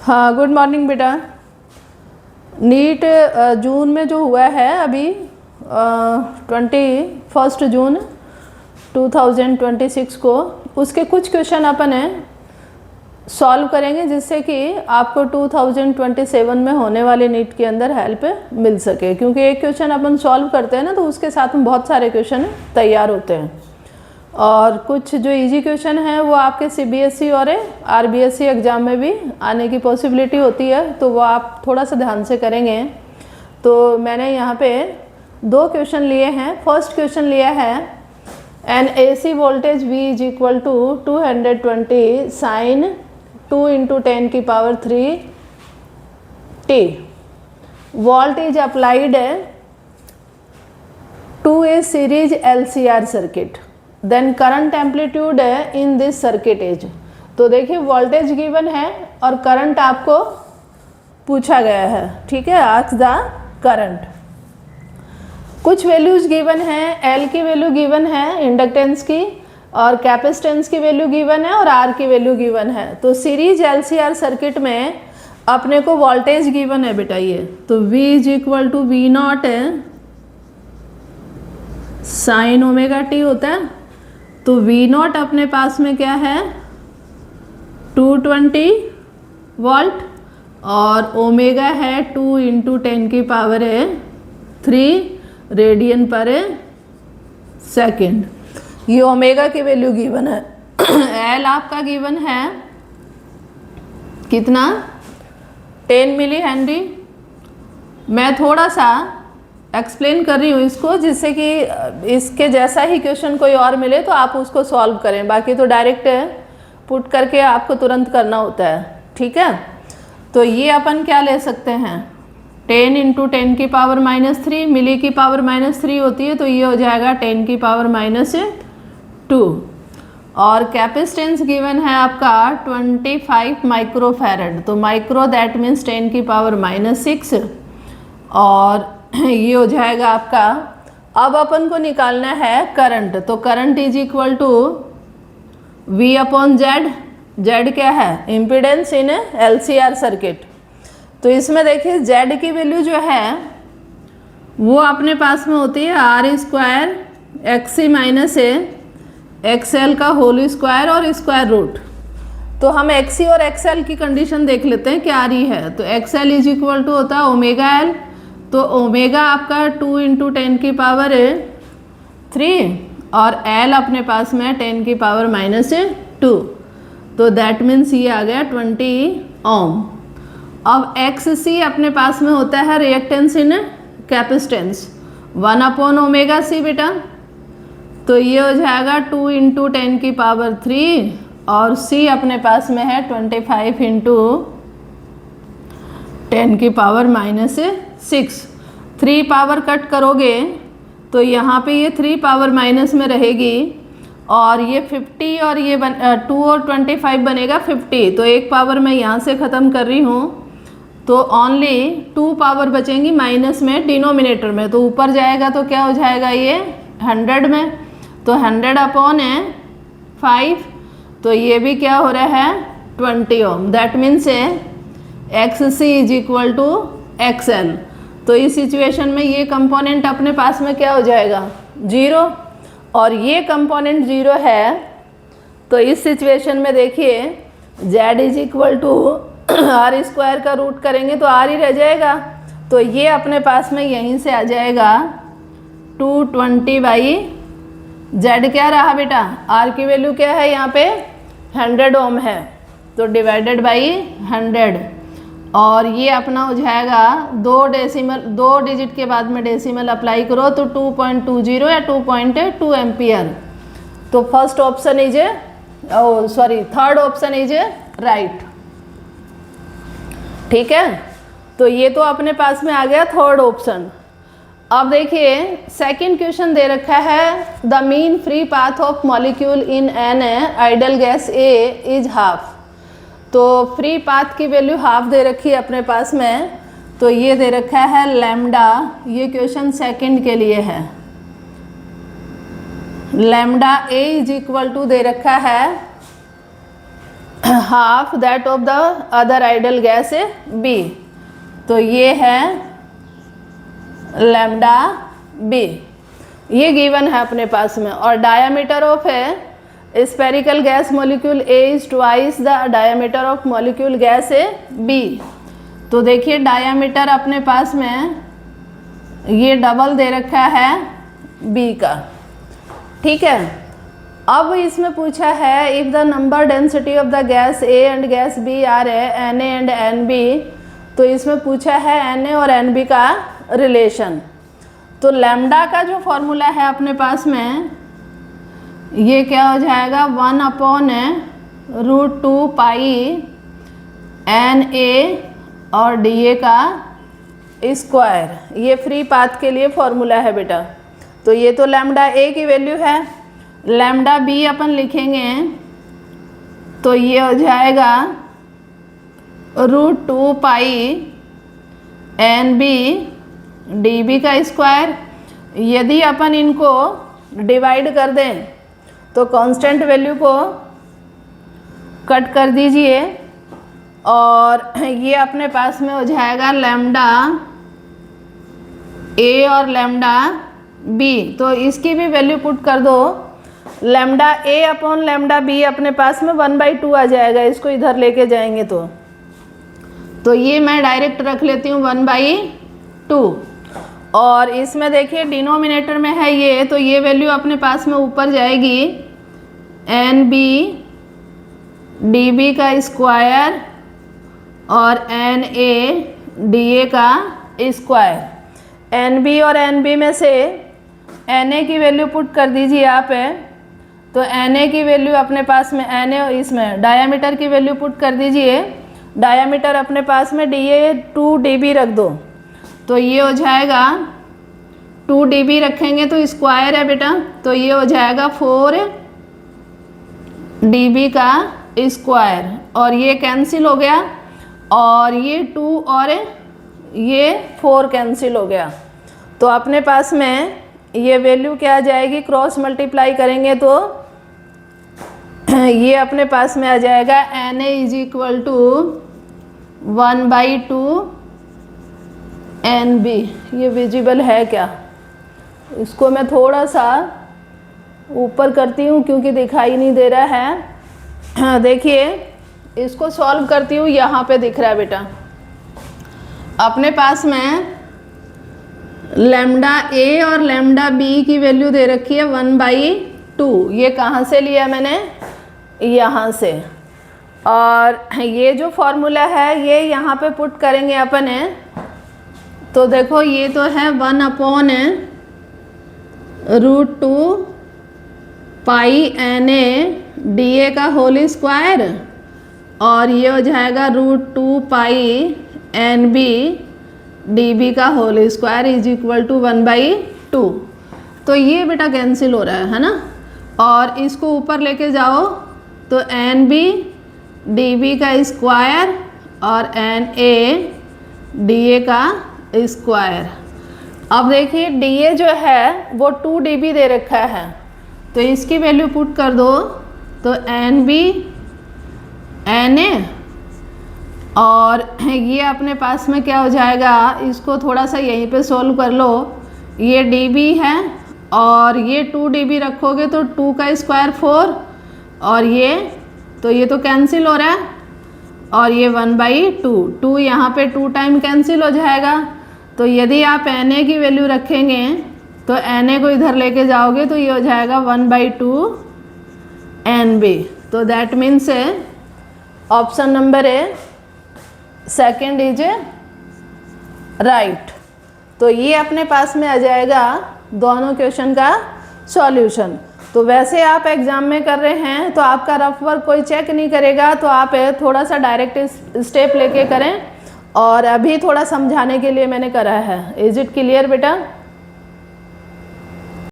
हाँ, good morning बेटा। NEET जून में जो हुआ है अभी 21 जून 2026 को, उसके कुछ क्वेश्चन अपन सॉल्व करेंगे जिससे कि आपको 2027 में होने वाले नीट के अंदर हेल्प मिल सके। क्योंकि एक क्वेश्चन अपन सॉल्व करते हैं ना, तो उसके साथ में बहुत सारे क्वेश्चन तैयार होते हैं। और कुछ जो इजी क्वेश्चन है वो आपके सीबीएसई और आरबीएसई एग्ज़ाम में भी आने की पॉसिबिलिटी होती है, तो वो आप थोड़ा सा ध्यान से करेंगे। तो मैंने यहाँ पे 2 क्वेश्चन लिए हैं। फर्स्ट क्वेश्चन लिया है an AC voltage V is equal to 220 sine 2 × 10⁻³ T volt is applied to a series LCR circuit, then current amplitude in this circuit is. तो देखिए वोल्टेज गिवन है और करंट आपको पूछा गया है, ठीक है। Ask the current. कुछ वैल्यूज गिवन है, L की वैल्यू गिवन है इंडक्टेंस की, और कैपेसिटेंस की वैल्यू गिवन है, और R की वैल्यू गिवन है। तो सीरीज LCR सर्किट में अपने को वोल्टेज गिवन है बेटा ये, तो V is equal to V0 sine ω t होता है। तो V0 अपने पास में क्या है 220 वोल्ट, और ओमेगा है 2 × 10⁻³ रेडियन पर सेकेंड। ये ओमेगा की वैल्यू गिवन है। L आपका गिवन है कितना 10 मिली हेनरी। मैं थोड़ा सा एक्सप्लेन कर रही हूँ इसको, जिससे कि इसके जैसा ही क्वेश्चन कोई और मिले तो आप उसको सॉल्व करें। बाकी तो डायरेक्ट पुट करके आपको तुरंत करना होता है, ठीक है। तो ये अपन क्या ले सकते हैं 10 × 10⁻³ मिली की पावर -3 होती है, तो ये हो जाएगा 10⁻²। और कैपेसिटेंस गिवन है आपका 25 माइक्रोफैरड, तो माइक्रो दैट मीन्स 10⁻6, और ये हो जाएगा आपका। अब अपन को निकालना है करंट, तो current is equal to V/Z। Z क्या है इम्पीडेंस इन LCR सर्किट। तो इसमें देखिए Z की वैल्यू जो है वो अपने पास में होती है R² XC - A XL का होल स्क्वायर और स्क्वायर रूट। तो हम XC और XL की कंडीशन देख लेते हैं क्या आ रही है। तो XL इज इक्वल टू होता है ω/L, तो ओमेगा आपका 2 × 10⁻³ और L अपने पास में 10⁻²। तो दैट मीन्स ये आ गया 20 ओम। अब XC अपने पास में होता है रिएक्टेंस इन कैपेसिटेंस 1/ω/C बेटा। तो ये हो जाएगा 2 × 10⁻³ और C अपने पास में है 25 × 10⁻6। 3 पावर कट करोगे तो यहाँ पे ये 3 पावर माइनस में रहेगी, और ये 50 और ये 2 और 25 बनेगा 50। तो 1 पावर मैं यहाँ से ख़त्म कर रही हूँ, तो ओनली 2 पावर बचेंगी माइनस में डिनोमिनेटर में। तो ऊपर जाएगा तो क्या हो जाएगा ये 100 में, तो 100/5। तो ये भी क्या हो रहा है 20 ohm. That means XC is equal to XL। तो इस सिचुएशन में ये कंपोनेंट अपने पास में क्या हो जाएगा 0, और ये कंपोनेंट 0 है। तो इस सिचुएशन में देखिए Z is equal to R² का रूट करेंगे तो R ही रह जाएगा। तो ये अपने पास में यहीं से आ जाएगा 220/Z क्या रहा बेटा, R की वैल्यू क्या है यहाँ पे 100 ओम है, तो डिवाइडेड बाई 100। और ये अपना हो जाएगा 2 डिजिट के बाद में डेसिमल अप्लाई करो तो 2.20 या 2.2 एम्पियर। तो first option is third option is right, ठीक है। तो ये तो अपने पास में आ गया थर्ड ऑप्शन। अब देखिए सेकंड क्वेश्चन दे रखा है the mean free path of molecule in an idol gas A is half. तो फ्री पाथ की वैल्यू हाफ दे रखी है अपने पास में, तो ये दे रखा है लैम्डा। ये क्वेश्चन सेकंड के लिए है। Lambda A is equal to दे रखा है half that of the other ideal gas A B. तो ये है लैम्डा बी, ये गिवन है अपने पास में। और diameter of a spherical gas molecule A is twice the diameter of molecule gas A B. तो देखिए डायामीटर अपने पास में ये डबल दे रखा है बी का, ठीक है। अब इसमें पूछा है if the number density of the gas A and gas B are n A and n B. तो इसमें पूछा है एन ए और एन बी का रिलेशन। तो लैम्डा का जो फॉर्मूला है अपने पास में ये क्या हो जाएगा 1/√2 पाई एन ए और डी ए का स्क्वायर। ये फ्री पाथ के लिए फॉर्मूला है बेटा। तो ये तो लैम्डा ए की वैल्यू है। लैम्डा बी अपन लिखेंगे तो ये हो जाएगा √2 pi N B D B का स्क्वायर। यदि अपन इनको डिवाइड कर दें तो कांस्टेंट वैल्यू को कट कर दीजिए और ये अपने पास में हो जाएगा लैम्डा ए और लैम्डा बी। तो इसकी भी वैल्यू पुट कर दो। लैम्डा ए अपॉन लैम्डा बी अपने पास में 1/2 आ जाएगा, इसको इधर लेके जाएंगे तो ये मैं डायरेक्ट रख लेती हूँ 1/2। और इसमें देखिए डिनोमिनेटर में है ये, तो ये वैल्यू अपने पास में ऊपर जाएगी एन बी डी बी का स्क्वायर और एन ए डी ए का स्क्वायर। एन बी और एन बी में से एन ए की वैल्यू पुट कर दीजिए आप तो एन ए की वैल्यू अपने पास में एन ए, इसमें डायामीटर की वैल्यू पुट कर दीजिए। डायामीटर अपने पास में डी ए 2 dB रख दो तो ये हो जाएगा 2 dB रखेंगे तो स्क्वायर है बेटा, तो ये हो जाएगा 4 dB का स्क्वायर। और ये कैंसिल हो गया और ये 2 और ये 4 कैंसिल हो गया। तो अपने पास में ये वैल्यू क्या आ जाएगी, क्रॉस मल्टीप्लाई करेंगे तो ये अपने पास में आ जाएगा N A is equal to 1/2 N B. ये विजिबल है क्या, इसको मैं थोड़ा सा ऊपर करती हूँ क्योंकि दिखाई नहीं दे रहा है। देखिए इसको सॉल्व करती हूँ, यहाँ पे दिख रहा है बेटा। अपने पास में लैम्डा ए और लैम्डा बी की वैल्यू दे रखी है 1/2। ये कहाँ से लिया मैंने, यहाँ से। और ये जो फॉर्मूला है ये यहाँ पे पुट करेंगे अपन तो देखो ये तो है 1/√2 पाई एन ए डी ए का होल स्क्वायर और ये हो जाएगा √2 pi N B D B का whole square is equal to 1/2। तो ये बेटा कैंसिल हो रहा है ना। और इसको ऊपर लेके जाओ तो एन बी डी बी का स्क्वायर और एन ए डी ए का स्क्वायर। अब देखिए डी ए जो है वो 2 dB दे रखा है तो इसकी वैल्यू पुट कर दो तो एन बी एन ए और ये अपने पास में क्या हो जाएगा, इसको थोड़ा सा यहीं पे सोल्व कर लो। ये डी बी है और ये 2 dB रखोगे तो 2 का स्क्वायर 4 और ये तो कैंसिल हो रहा है और ये 1/2। 2 यहाँ पे 2 टाइम कैंसिल हो जाएगा। तो यदि आप एन ए की वैल्यू रखेंगे तो एन ए को इधर लेके जाओगे तो ये हो जाएगा 1/2 एन बी। तो that means option number A second is right. तो ये अपने पास में आ जाएगा दोनों क्वेश्चन का सॉल्यूशन। तो वैसे आप एग्जाम में कर रहे हैं तो आपका रफ वर्क कोई चेक नहीं करेगा, तो आप थोड़ा सा डायरेक्ट स्टेप लेके करें। और अभी थोड़ा समझाने के लिए मैंने करा है। इज इट क्लियर बेटा?